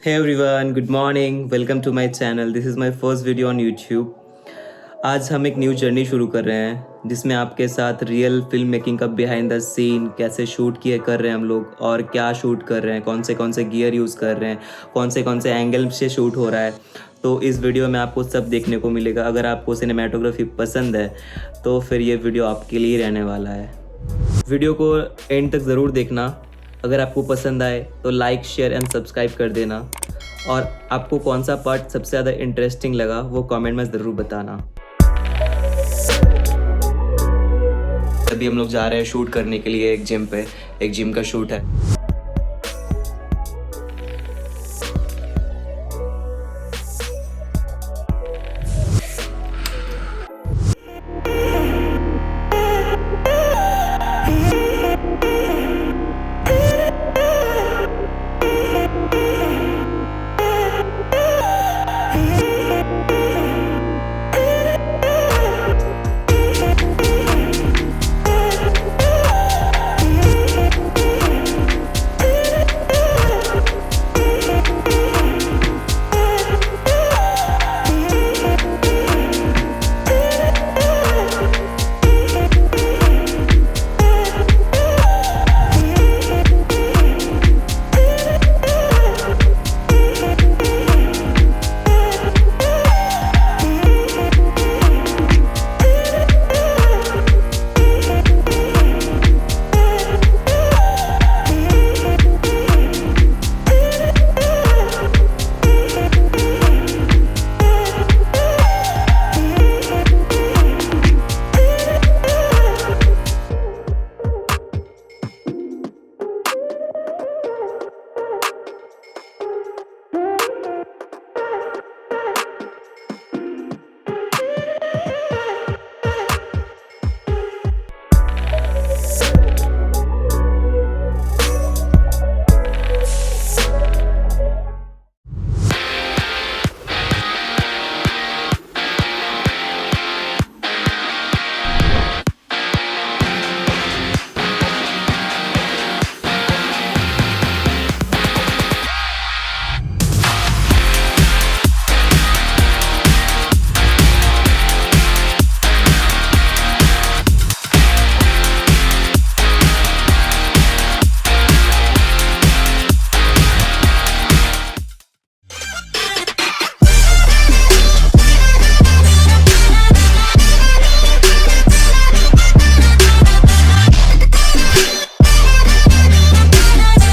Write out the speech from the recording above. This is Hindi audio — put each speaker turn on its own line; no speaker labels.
Hey everyone, good morning. Welcome to my channel. This is my first video on YouTube. आज हम एक न्यू जर्नी शुरू कर रहे हैं जिसमें आपके साथ रियल फिल्म मेकिंग का बिहाइंड द सीन कैसे शूट किए कर रहे हैं हम लोग और क्या शूट कर रहे हैं, कौन से गियर यूज़ कर रहे हैं, कौन से एंगल से शूट हो रहा है। तो इस वीडियो में आपको सब देखने को मिलेगा। अगर आपको सिनेमेटोग्राफी पसंद है तो फिर ये वीडियो आपके लिए रहने वाला है। वीडियो को एंड तक ज़रूर देखना। अगर आपको पसंद आए तो लाइक शेयर एंड सब्सक्राइब कर देना और आपको कौन सा पार्ट सबसे ज़्यादा इंटरेस्टिंग लगा वो कमेंट में ज़रूर बताना। अभी हम लोग जा रहे हैं शूट करने के लिए एक जिम का शूट है।